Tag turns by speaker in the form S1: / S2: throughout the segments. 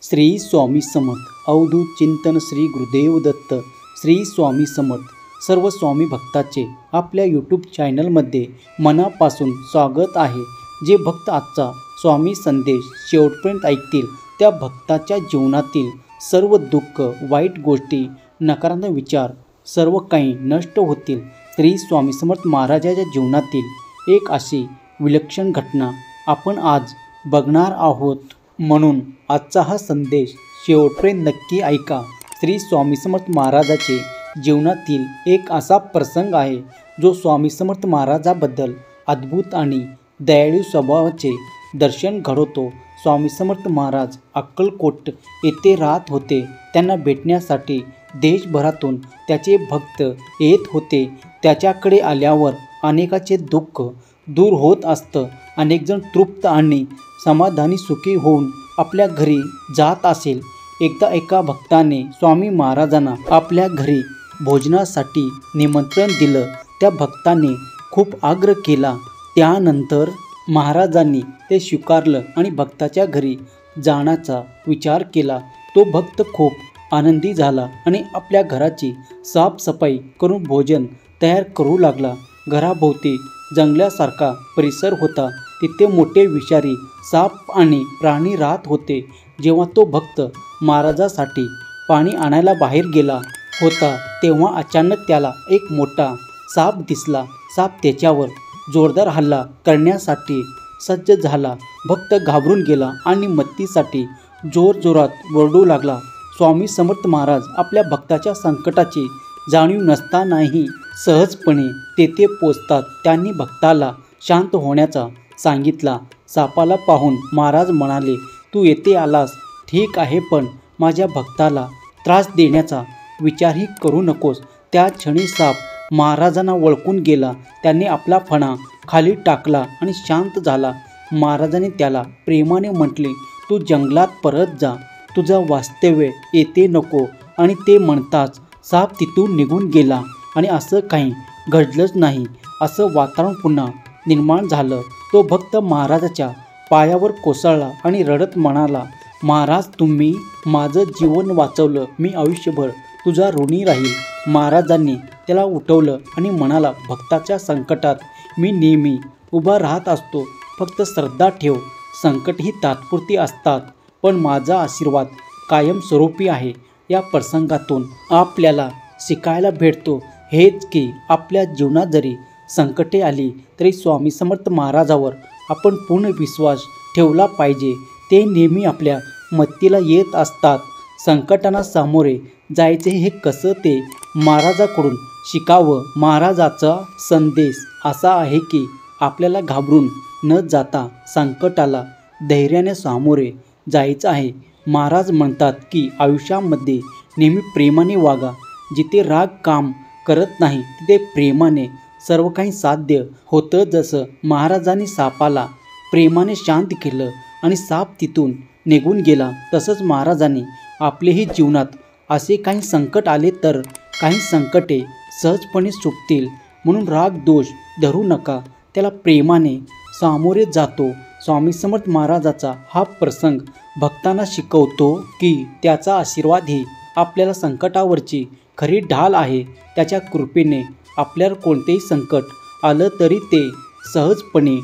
S1: श्री स्वामी समर्थ अवधूत चिंतन श्री गुरुदेव दत्त श्री स्वामी समर्थ सर्व स्वामी भक्ताचे आपल्या यूट्यूब चॅनलमध्ये मनापासून स्वागत आहे। जे भक्त आजचा स्वामी संदेश शेवटपर्यंत ऐकतील त्या भक्ताच्या जीवनातील सर्व दुःख, वाईट गोष्टी, नकारात्मक विचार सर्व काही नष्ट होतील। श्री स्वामी समर्थ महाराजाच्या जीवनातील एक अशी विलक्षण घटना आपण आज बघणार आहोत, म्हणून आजचा हा संदेश शेवटपर्यंत नक्की ऐका। श्री स्वामी समर्थ महाराजाचे जीवनातील एक असा प्रसंग आहे जो स्वामी समर्थ महाराजाबद्दल अद्भुत आणि दयाळू स्वभावाचे दर्शन घडवतो। स्वामी समर्थ महाराज अक्कलकोट येथे राहत होते। त्यांना भेटण्यासाठी देशभरातून त्याचे भक्त येत होते। त्याच्याकडे आल्यावर अनेकाचे दुःख दूर होत असतं। अनेक जण तृप्त आणि समाधानी सुखी होऊन आपल्या घरी जात असेल। एकदा एका भक्ताने स्वामी महाराजांना आपल्या घरी भोजनासाठी निमंत्रण दिलं। त्या भक्ताने खूप आग्रह केला। त्यानंतर महाराजांनी ते स्वीकारलं आणि भक्ताच्या घरी जाण्याचा विचार केला। तो भक्त खूप आनंदी झाला आणि आपल्या घराची साफसफाई करून भोजन तयार करू लागला। घराभोवती जंगलासारखा परिसर होता। तिथे मोठे विषारी साप आणि प्राणी राहत होते। जेव्हा तो भक्त महाराजासाठी पाणी आणायला बाहेर गेला होता तेव्हा अचानक त्याला एक मोठा साप दिसला। साप त्याच्यावर जोरदार हल्ला करण्यासाठी सज्ज झाला। भक्त घाबरून गेला आणि मदतीसाठी जोरजोरात ओरडू लागला। स्वामी समर्थ महाराज आपल्या भक्ताच्या संकटाची जाणीव नसतानाही सहजपणे तेथे पोचतात। त्यांनी भक्ताला शांत होण्याचा सांगितला। सापाला पाहून महाराज म्हणाले, तू येथे आलास ठीक आहे, पण माझ्या भक्ताला त्रास देण्याचा विचारही करू नकोस। त्या क्षणी साप महाराजांना ओळखून गेला। त्याने आपला फणा खाली टाकला आणि शांत झाला। महाराजांनी त्याला प्रेमाने म्हटले, तू जंगलात परत जा, तुझं वास्तव्य येथे नको। आणि ते म्हणताच साप तिथून निघून गेला आणि असं काही घडलंच नाही असं वातावरण पुन्हा निर्माण झालं। तो भक्त महाराजाच्या पायावर कोसळला आणि रडत म्हणाला, महाराज तुम्ही माझं जीवन वाचवलं, मी आयुष्यभर तुझा ऋणी राहील। महाराजांनी त्याला उठवलं आणि म्हणाला, भक्ताच्या संकटात मी नेहमी उभा राहत असतो, फक्त श्रद्धा ठेव। संकट ही तात्पुरती असतात, पण माझा आशीर्वाद कायमस्वरूपी आहे। या प्रसंगातून आपल्याला शिकायला भेटतो हेच की आपल्या जीवनात जरी संकटे आली तरी स्वामी समर्थ महाराजावर आपण पूर्ण विश्वास ठेवला पाहिजे। ते नेहमी आपल्या मदतीला येत असतात। संकटांना सामोरे जायचे हे कसं ते महाराजाकडून शिकावं। महाराजाचा संदेश असा आहे की आपल्याला घाबरून न जाता संकटाला धैर्याने सामोरे जायचं आहे। महाराज म्हणतात की आयुष्यामध्ये नेहमी प्रेमाने वागा। जिथे राग काम करत नाही तिथे प्रेमाने सर्व काही साध्य होतं। जसं महाराजांनी सापाला प्रेमाने शांत केलं आणि साप तिथून निघून गेला, तसंच महाराजांनी आपलेही जीवनात असे काही संकट आले तर काही संकटे सहजपणे सुटतील। म्हणून राग दोष धरू नका, त्याला प्रेमाने सामोरे जातो। स्वामी समर्थ महाराजाचा हा प्रसंग भक्तांना शिकवतो की त्याचा आशीर्वाद ही आपल्याला संकटावरची खरी ढाल आहे। त्याच्या कृपेने आपल्यावर कोणतेही संकट आलं तरी ते सहजपणे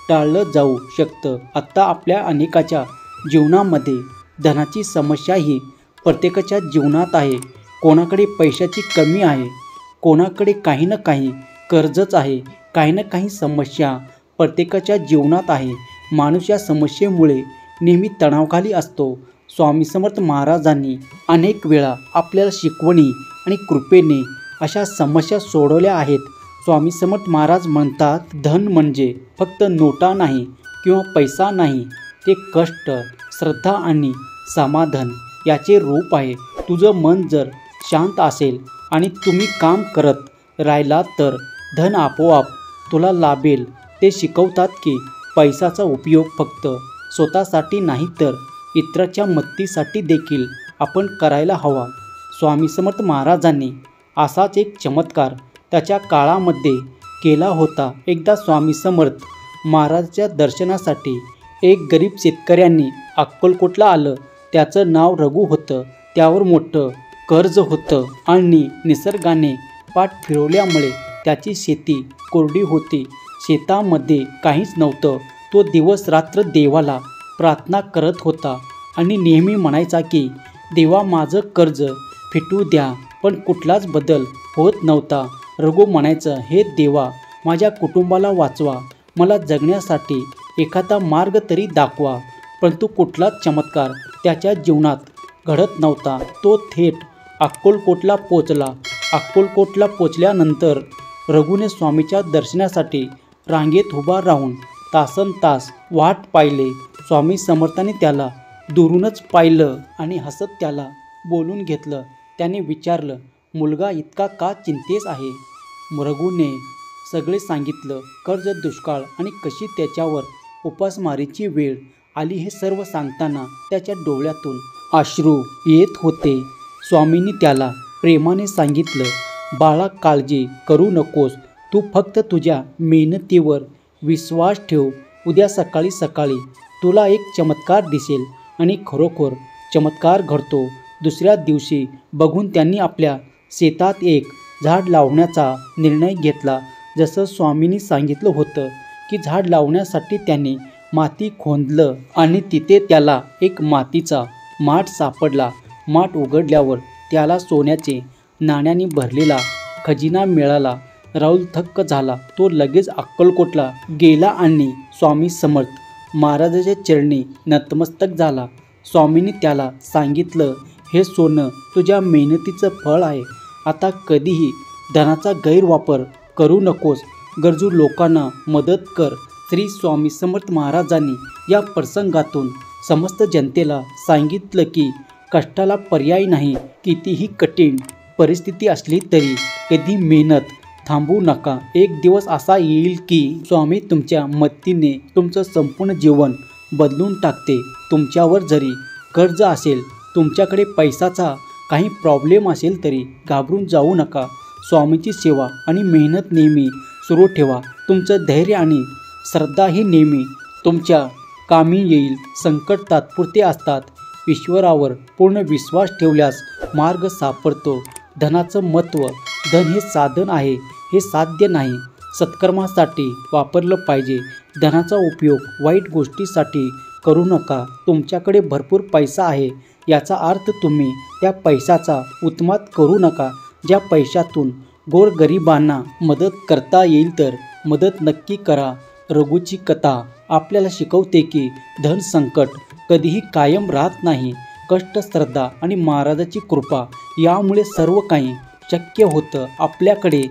S1: टाळलं जाऊ शकतं। आता आपल्या अनेकाच्या जीवनामध्ये धनाची समस्या ही प्रत्येकाच्या जीवनात आहे। कोणाकडे पैशाची कमी आहे, कोणाकडे काही ना काही कर्जच आहे, काही ना काही समस्या प्रत्येकाच्या जीवनात आहे। माणूस या समस्येमुळे नेहमी तणावाखाली असतो। स्वामी समर्थ महाराजांनी अनेक वेळा आपल्याला शिकवणी आणि कृपेने अशा समस्या सोडवल्या आहेत। स्वामी समर्थ महाराज म्हणतात, धन म्हणजे फक्त नोटा नाही किंवा पैसा नाही, ते कष्ट, श्रद्धा आणि समाधान याचे रूप आहे। तुझं मन जर शांत असेल आणि तुम्ही काम करत राहिलात तर धन आपोआप तुला लाभेल। ते शिकवतात की पैशाचा उपयोग फक्त स्वतःसाठी नाही तर इतरांच्या मदतीसाठी देखील आपण करायला हवा। स्वामी समर्थ महाराजांनी असाच एक चमत्कार त्याच्या काळामध्ये केला होता। एकदा स्वामी समर्थ महाराजांच्या दर्शनासाठी एक गरीब शेतकऱ्यांनी अक्कलकोटला आलं। त्याचं नाव रघु होतं. त्यावर मोठं कर्ज होतं आणि निसर्गाने पाठ फिरवल्यामुळे त्याची शेती कोरडी होती. शेतामध्ये काहीच नव्हतं. तो दिवस रात्र देवाला प्रार्थना करत होता आणि नेहमी म्हणायचा की देवा माझं कर्ज फिटू द्या, पण कुठलाच बदल होत नव्हता. रघु म्हणायचं, हे देवा माझ्या कुटुंबाला वाचवा, मला जगण्यासाठी एखादा मार्ग तरी दाखवा. परंतु कुठलाच चमत्कार त्याच्या जीवनात घडत नव्हता. तो थेट अक्कलकोटला पोचला. अक्कलकोटला पोचल्यानंतर रघुने स्वामीच्या दर्शनासाठी रांगेत उभा राहून तासनतास वाट पाहिले. स्वामी समर्थांनी त्याला दुरूनच पाहिलं आणि हसत त्याला बोलून घेतलं. त्याने विचारलं, मुलगा इतका का चिंतेस आहे? रघुने सगळे सांगितलं. कर्ज, दुष्काळ आणि कशी त्याच्यावर उपासमारीची वेळ आली हे सर्व सांगताना त्याच्या डोळ्यातून अश्रू येत होते. स्वामींनी त्याला प्रेमाने सांगितलं, बाळा काळजी करू नकोस, तू फक्त तुझ्या मेहनतीवर विश्वास ठेव. उद्या सकाळी सकाळी तुला एक चमत्कार दिसेल. आणि खरोखर चमत्कार घडतो. दुसऱ्या दिवशी बघून त्यांनी आपल्या शेतात एक झाड लावण्याचा निर्णय घेतला. जसं स्वामींनी सांगितलं होतं की झाड लावण्यासाठी त्याने माती खोदलं आणि तिथे त्याला एक मातीचा माठ सापडला. माठ उघडल्यावर त्याला सोन्याचे नाण्याने भरलेला खजिना मिळाला. राहुल थक्क झाला. तो लगेच अक्कलकोटला गेला आणि स्वामी समर्थ महाराजाच्या चरणी नतमस्तक झाला. स्वामींनी त्याला सांगितलं, हे सोनं तुझ्या मेहनतीचं फळ आहे. आता कधीही धनाचा गैरवापर करू नकोस. गरजू लोकांना मदत कर. श्री स्वामी समर्थ महाराजांनी या प्रसंगातून समस्त जनतेला सांगितलं की कष्टाला पर्याय नाही. कितीही कठीण परिस्थिती असली तरी कधी मेहनत थांबवू नका. एक दिवस असा येईल की स्वामी तुमच्या मदतीने तुमचं संपूर्ण जीवन बदलून टाकते. तुमच्यावर जरी कर्ज असेल, तुमच्याकडे पैशाचा काही प्रॉब्लेम असेल तरी घाबरून जाऊ नका. स्वामीची सेवा आणि मेहनत नेहमी सुरू ठेवा. तुमचं धैर्य आणि श्रद्धा ही नेहमी तुमच्या कामी येईल. संकट तात्पुरते असतात. ईश्वरावर पूर्ण विश्वास ठेवल्यास मार्ग सापडतो. धनाचं महत्त्व, धन हे साधन आहे, हे साध्य नाही. सत्कर्मासाठी वापरलं पाहिजे. धनाचा उपयोग वाईट गोष्टीसाठी करू नका. तुमच्याकडे भरपूर पैसा आहे याचा अर्थ तुम्ही त्या पैशाचा उत्मात करू नका. ज्या पैशातून गोरगरिबांना मदत करता येईल तर मदत नक्की करा. रघुची कथा आपल्याला शिकवते की धन संकट कधीही कायम राहत नाही. कष्ट, श्रद्धा आणि महाराजाची कृपा यामुळे सर्व काही शक्य होतं. आपल्याकडे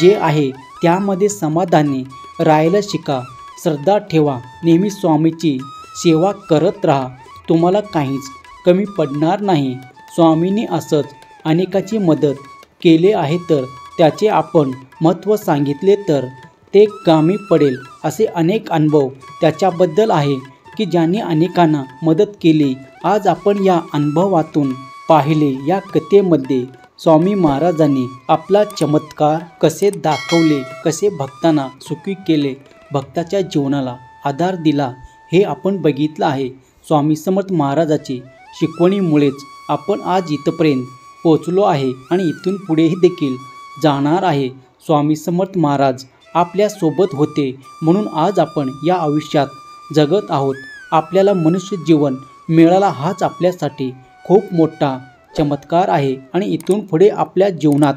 S1: जे आहे त्यामध्ये समाधानी राहायला शिका. श्रद्धा ठेवा. नेहमी स्वामीची सेवा करत राहा. तुम्हाला काहीच कमी पडणार नाही. स्वामींनी असंच अनेकाची मदत केले आहे तर त्याचे आपण महत्त्व सांगितले तर ते कामी पडेल. असे अनेक अनुभव त्याच्याबद्दल आहे की ज्यांनी अनेकांना मदत केली. आज आपण या अनुभवातून पाहिले. या कथेमध्ये स्वामी महाराजांनी आपला चमत्कार कसे दाखवले, कसे भक्तांना सुखी केले, भक्ताच्या जीवनाला आधार दिला हे आपण बघितलं आहे. स्वामी समर्थ महाराजाची शिकवणीमुळेच आपण आज इथपर्यंत पोचलो आहे आणि इथून पुढेही देखील जाणार आहे. स्वामी समर्थ महाराज आपल्यासोबत होते म्हणून आज आपण या आयुष्यात जगत आहोत. आपल्याला मनुष्य जीवन मिळाला हाच आपल्यासाठी खूप मोठा चमत्कार आहे आणि इथून पुढे आपल्या जीवनात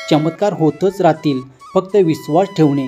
S1: चमत्कार होतच राहतील. फक्त विश्वास ठेवणे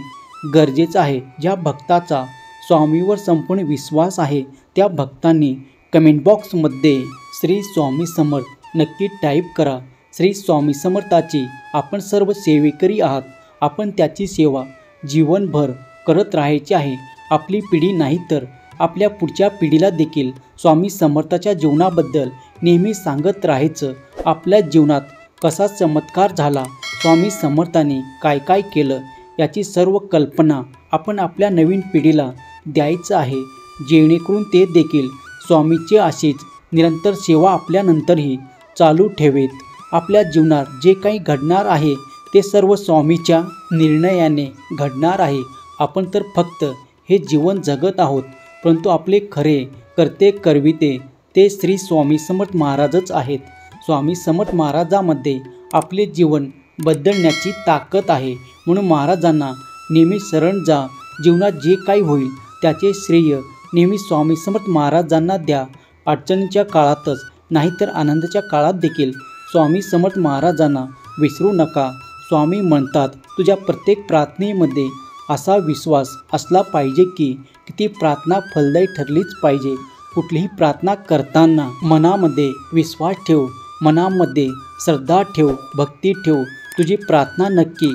S1: गरजेचं आहे. ज्या भक्ताचा स्वामीवर संपूर्ण विश्वास आहे त्या भक्तांनी कमेंट बॉक्समध्ये श्री स्वामी समर्थ नक्की टाईप करा. श्री स्वामी समर्थाची आपण सर्व सेवेकरी आहात. आपण त्याची सेवा जीवनभर करत राहायची आहे. आपली पिढी नाही तर आपल्या पुढच्या पिढीला देखील स्वामी समर्थाच्या जीवनाबद्दल नेहमी सांगत राहायचं. आपल्या जीवनात कसा चमत्कार झाला, स्वामी समर्थांनी काय काय केलं याची सर्व कल्पना आपण आपल्या नवीन पिढीला द्यायचं आहे, जेणेकरून ते देखील स्वामीचे अशीच निरंतर सेवा आपल्यानंतरही चालू ठेवेत. आपल्या जीवनात जे काही घडणार आहे ते सर्व स्वामीच्या निर्णयाने घडणार आहे. आपण तर फक्त हे जीवन जगत आहोत, परंतु आपले खरे करते करविते ते श्री स्वामी समर्थ महाराजच आहेत. स्वामी समर्थ महाराजांमध्ये आपले जीवन बदलण्याची ताकद आहे. म्हणून महाराजांना नेहमी शरण जा. जीवनात जे काही होईल त्याचे श्रेय नेहमी स्वामी समर्थ महाराजांना द्या. अडचणीच्या काळातच नाहीतर आनंदाच्या काळात देखील स्वामी समर्थ महाराजांना विसरू नका. स्वामी म्हणतात, तुझ्या प्रत्येक प्रार्थनेमध्ये असा विश्वास असला पाहिजे की ती प्रार्थना फलदायी ठरलीच पाहिजे. कुठलीही प्रार्थना करताना मनामध्ये विश्वास ठेव, मनामध्ये श्रद्धा ठेव, भक्ती ठेव. तुझी प्रार्थना नक्की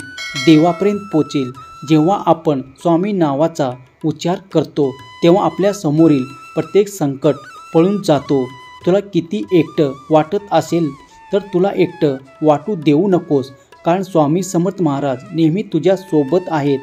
S1: देवापर्यंत पोचेल. जेव्हा आपण स्वामी नावाचा उच्चार करतो तेव्हा आपल्या समोरील प्रत्येक संकट पळून जातो. तुला किती एकटं वाटत असेल तर तुला एकटं वाटू देऊ नकोस, कारण स्वामी समर्थ महाराज नेहमी तुझ्या सोबत आहेत.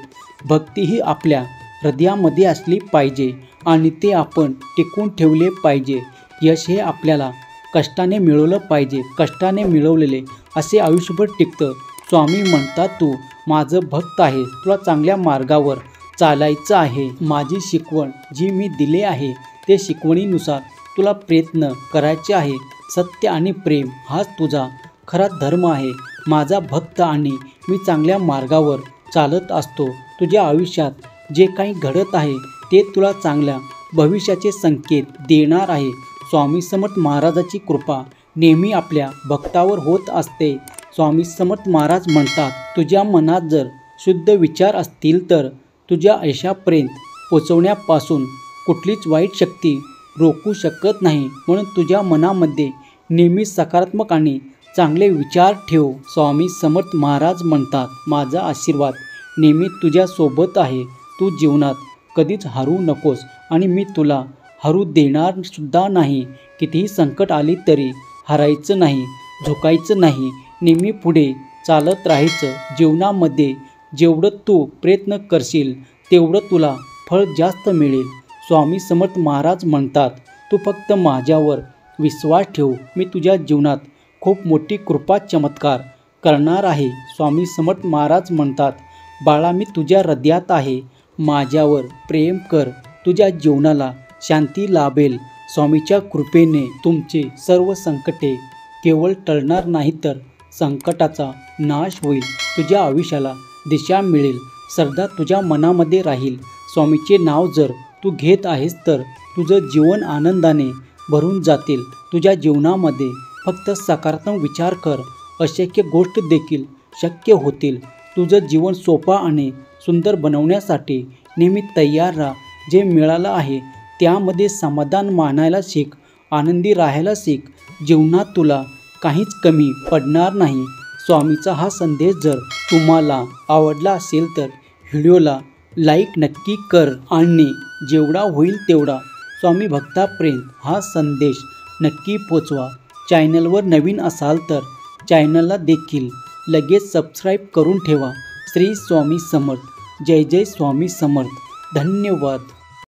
S1: भक्ती ही आपल्या हृदयामध्ये असली पाहिजे आणि ते आपण टिकवून ठेवले पाहिजे. यश हे आपल्याला कष्टाने मिळवलं पाहिजे. कष्टाने मिळवलेले असे आयुष्यभर टिकतं. स्वामी म्हणतात, तू माझं भक्त आहे, तुला चांगल्या मार्गावर चालायचं आहे. माझी शिकवण जी मी दिले आहे ते शिकवणीनुसार तुला प्रयत्न करायचे आहे. सत्य आणि प्रेम हाच तुझा खरा धर्म आहे. माझा भक्त आणि मी चांगल्या मार्गावर चालत असतो. तुझ्या आयुष्यात जे काही घडत आहे ते तुला चांगल्या भविष्याचे संकेत देणार आहे. स्वामी समर्थ महाराजाची कृपा नेहमी आपल्या भक्तावर होत असते. स्वामी समर्थ महाराज म्हणतात, तुझ्या मनात जर शुद्ध विचार असतील तर तुझ्या यशापर्यंत पोचवण्यापासून कुठलीच वाईट शक्ती रोखू शकत नाही. म्हणून तुझ्या मनामध्ये नेहमी सकारात्मक आणि चांगले विचार ठेव. स्वामी समर्थ महाराज म्हणतात, माझा आशीर्वाद नेहमी तुझ्यासोबत आहे. तू जीवनात कधीच हरू नकोस आणि मी तुला हरू देणार सुद्धा नाही. कितीही संकट आली तरी हरायचं नाही, झुकायचं नाही. नेहमी पुढे चालत राहायचं. जीवनामध्ये जेवढं तू प्रयत्न करशील तेवढं तुला फळ जास्त मिळेल. स्वामी समर्थ महाराज म्हणतात, तू फक्त माझ्यावर विश्वास ठेव. मी तुझ्या जीवनात खूप मोठी कृपा चमत्कार करणार आहे. स्वामी समर्थ महाराज म्हणतात, बाळा मी तुझ्या हृदयात आहे. माझ्यावर प्रेम कर. तुझ्या जीवनाला शांती लाभेल. स्वामीच्या कृपेने तुमचे सर्व संकटे केवळ टळणार नाही तर संकटाचा नाश होईल. तुझ्या आयुष्याला दिशा मिळेल. श्रद्धा तुझ्या मनामध्ये राहील. स्वामीचे नाव जर तू घेत आहेस तर तुझं जीवन आनंदाने भरून जातील. तुझ्या जीवनामध्ये फक्त सकारात्मक विचार कर. अशक्य गोष्ट देखील शक्य होतील. तुझं जीवन सोपा आणि सुंदर बनवण्यासाठी नेहमी तयार राहा. जे मिळालं आहे त्यामध्ये समाधान मानायला शिक. आनंदी राहायला शिक. जीवनात तुला काहीच कमी पडणार नाही. स्वामीचा हा संदेश जर तुम्हाला आवडला असेल तर व्हिडिओला लाईक नक्की कर आणि जेवढा होईल तेवढा स्वामी भक्तापर्यंत हा संदेश नक्की पोचवा. चॅनलवर नवीन असाल तर चॅनलला देखील लगेच सबस्क्राईब करून ठेवा. श्री स्वामी समर्थ. जय जय स्वामी समर्थ. धन्यवाद.